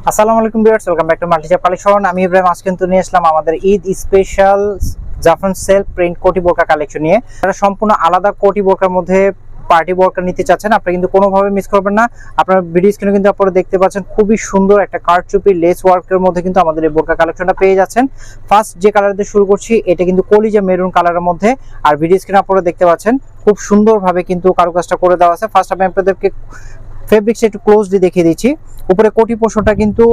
আসসালামু আলাইকুম viewers, welcome back to মাল্টিচাপ কালেকশন। আমি ইব্রাহিম আজ কিন্তু নিয়ে আসলাম আমাদের ঈদ স্পেশাল জাফরান সেলফ প্রিন্ট কোটি বোরকা কালেকশন নিয়ে। যারা সম্পূর্ণ আলাদা কোটি বোরকার মধ্যে পার্টি বোরকা নিতে চাচ্ছেন, আপনারা কিন্তু কোনোভাবে মিস করবেন না। আপনার ভিডিও স্ক্রিনে কিন্তু আপনারা দেখতে পাচ্ছেন খুবই সুন্দর একটা কারচুপি লেস ওয়ার্কের মধ্যে কিন্তু আমাদের এই বোরকা কালেকশনটা পেয়ে যাচ্ছেন। ফার্স্ট যে কালার দিয়ে শুরু করছি, এটা কিন্তু কলিজা মেরুন কালারের মধ্যে। আর ভিডিও স্ক্রিনে আপনারা দেখতে পাচ্ছেন খুব সুন্দরভাবে কিন্তু কারুকাজটা করে দেওয়া আছে। ফার্স্ট আমি আপনাদেরকে ফেব্রিক্স একটু ক্লোজলি দেখিয়ে দিচ্ছি। উপরে কোটি পোর্শনটা কিন্তু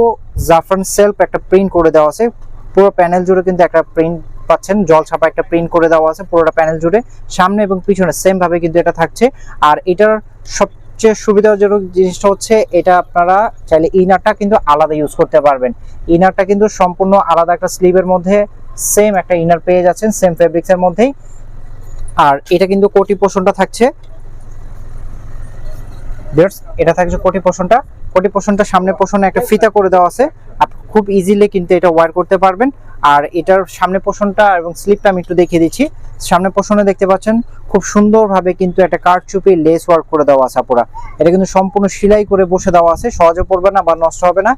জাফরান সেলফ একটা প্রিন্ট করে দেওয়া আছে। পুরো প্যানেল জুড়ে কিন্তু একটা প্রিন্ট পাচ্ছেন, জল ছাপা একটা প্রিন্ট করে দেওয়া আছে পুরোটা প্যানেল জুড়ে। সামনে এবং পিছনে সেম ভাবে কিন্তু এটা থাকছে। আর এটার সবচেয়ে সুবিধাজনক জিনিসটা হচ্ছে এটা আপনারা চাইলে ইনারটা কিন্তু আলাদা ইউজ করতে পারবেন। ইনারটা কিন্তু সম্পূর্ণ আলাদা একটা স্লিভের মধ্যে সেম একটা ইনার পেয়ে যাচ্ছেন, সেম ফেব্রিক্সের মধ্যেই। আর এটা কিন্তু কোটি পোর্শনটা থাকছে, এটা থাকছে কোটি পোর্শনটা সামনে পোর্শনে একটা ফিতা করে দেওয়া আছে। আপনি খুব ইজিলি কিন্তু এটা ওয়্যার করতে পারবেন। আর এটার সামনে পোর্শনটা এবং স্লিপটা আমি একটু দেখিয়ে দিচ্ছি। সামনে পোর্শনে দেখতে পাচ্ছেন খুব সুন্দরভাবে কিন্তু একটা কারচুপি লেস ওয়ার্ক করে দেওয়া আছে পুরা। এটা কিন্তু সম্পূর্ণ সেলাই করে বসে দেওয়া আছে, সহজে পড়বে না বা নষ্ট হবে না।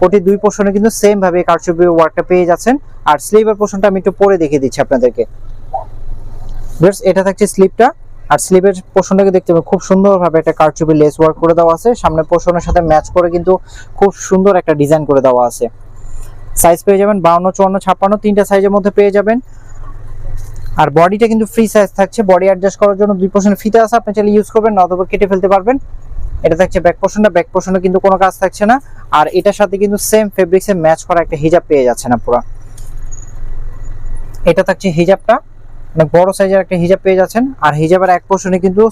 কোটি দুই পোর্শনে কিন্তু সেম ভাবে কারচুপি ওয়ার্কটা পেয়ে যাচ্ছেন। আর স্লিভের পোর্শনটা আমি একটু পরে দেখিয়ে দিচ্ছি আপনাদেরকে। এটা থাকছে স্লিপটা। আর স্লিভের পোর্শনটাকে দেখতে পাবেন খুব সুন্দরভাবে একটা কারচুপি লেস ওয়ার্ক করে দেওয়া আছে। সামনে পোর্শনের সাথে ম্যাচ করে কিন্তু খুব সুন্দর একটা ডিজাইন করে দেওয়া আছে। সাইজ পেয়ে যাবেন 52, 54, 56 তিনটা সাইজের মধ্যে পেয়ে যাবেন। আর বডিটা কিন্তু ফ্রি সাইজ থাকছে। বডি অ্যাডজাস্ট করার জন্য দুই পোর্শনে ফিতা আছে, আপনি চাইলে ইউজ করবেন, অথবা কেটে ফেলতে পারবেন। এটা থাকছে ব্যাক পোর্শনে কিন্তু কোনো কাজ থাকছে না। আর এটার সাথে কিন্তু সেম ফেব্রিক্সে ম্যাচ করা একটা হিজাব পেয়ে যাচ্ছে না পুরো। এটা থাকছে হিজাবটা, অনেক বড় সাইজের একটা হিজাব পেয়ে যাচ্ছেন। আর হিজাবের এক পোর্শনে কিন্তু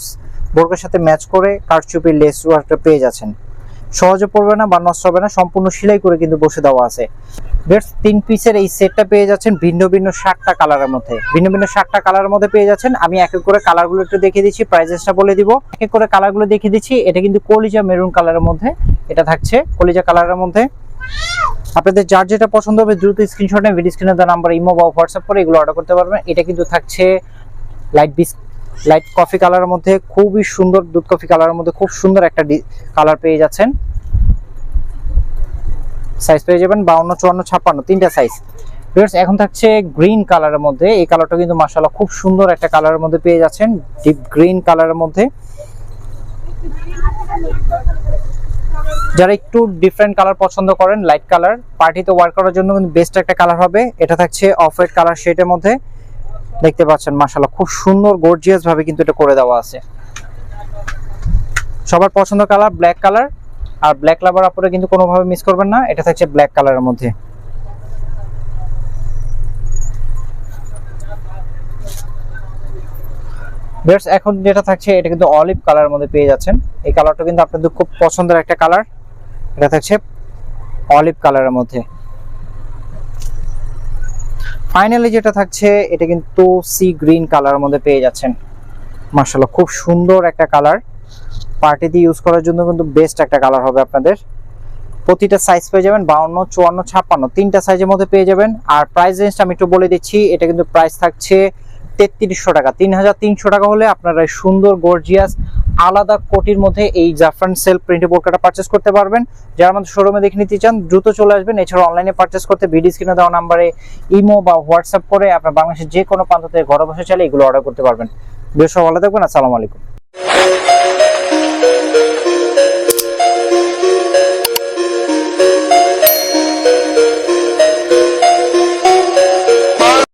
বোরকার সাথে ম্যাচ করে কারচুপি লেস ওয়ার্কটা পেয়ে যাচ্ছেন। সহজে পড়বে না বা নষ্ট হবে না, সম্পূর্ণ সেলাই করে কিন্তু বসে দেওয়া আছে। বেশ 3 পিসের এই সেটটা পেয়ে যাচ্ছেন ভিন্ন ভিন্ন 7টা কালারের মধ্যে। ভিন্ন ভিন্ন 7টা কালারের মধ্যে পেয়ে যাচ্ছেন। আমি এক এক করে কালারগুলো একটু দেখিয়ে দিচ্ছি, প্রাইসেসটা বলে দিব। এক এক করে কালারগুলো দেখিয়ে দিচ্ছি। এটা কিন্তু কলিজা মেরুন কালারের মধ্যে, এটা থাকছে কলিজা কালারের মধ্যে। আপনাদের যার যেটা পছন্দ হবে দ্রুত স্ক্রিনশট নিয়ে ভিডিও স্ক্রিনে দেওয়া নাম্বার ইমো বা হোয়াটসঅ্যাপ করে এগুলো অর্ডার করতে পারবেন। এটা কিন্তু থাকছে লাইট কফি কালারের মধ্যে, খুবই সুন্দর দুধ কফি কালারের মধ্যে খুব সুন্দর একটা কালার পেয়ে যাচ্ছেন। সাইজ পেয়ে যাবেন 52, 54, 56 তিনটা সাইজ। ভিউয়ার্স এখন থাকছে গ্রিন কালারের মধ্যে। এই কালারটা কিন্তু মাশাআল্লাহ খুব সুন্দর একটা কালারের মধ্যে পেয়ে যাচ্ছেন, ডিপ গ্রিন কালারের মধ্যে। যারা একটু ডিফারেন্ট কালার পছন্দ করেন, লাইট কালার পার্টিতে ওয়্যার করার জন্য কিন্তু বেস্ট একটা কালার হবে। এটা থাকছে অফ হোয়াইট কালার শেডের মধ্যে, দেখতে পাচ্ছেন মাশাআল্লাহ খুব সুন্দর গর্জিয়াস ভাবে কিন্তু এটা করে দেওয়া আছে। সবার পছন্দ কালার ব্ল্যাক কালার। আর ব্ল্যাক লাভার আপনারা কিন্তু কোনোভাবে মিস করবেন না। এটা থাকছে ব্ল্যাক কালারের মধ্যে। বেশ এখন যেটা থাকছে এটা কিন্তু অলিভ কালারের মধ্যে পেয়ে যাচ্ছেন। এই কালারটা কিন্তু আপনাদের খুব পছন্দের একটা কালার। এটা থাকছে অলিভ কালারের মধ্যে। ফাইনালি যেটা থাকছে এটা কিন্তু সি গ্রিন কালারের মধ্যে পেয়ে যাচ্ছেন। মাশাআল্লাহ খুব সুন্দর একটা কালার, পার্টিতে ইউজ করার জন্য কিন্তু বেস্ট একটা কালার হবে আপনাদের। প্রতিটা সাইজ পেয়ে যাবেন 52, 54, 56 তিনটা সাইজের মধ্যে পেয়ে যাবেন। আর প্রাইস রেঞ্জটা আমি একটু বলে দিচ্ছি। এটা কিন্তু প্রাইস থাকছে 3300 টাকা। 3300 টাকা হলে আপনারা সুন্দর গর্জিয়াস আলাদা কোটির মধ্যে এই জাফরান সেলফ প্রিন্টেড বোরকাটা পারচেজ করতে পারবেন। যারা আমাদের শোরুমে দেখে নিতে চান দ্রুত চলে আসবেন। এছাড়া অনলাইনে পারচেজ করতে ভিডিও স্ক্রিনে দেওয়া নাম্বারে ইমো বা হোয়াটসঅ্যাপ করে আপনার বাংলাদেশের যে কোনো প্রান্ত থেকে ঘরে বসে চাইলে এগুলো অর্ডার করতে পারবেন। বেশ ভালো থাকবেন, আসসালামু আলাইকুম।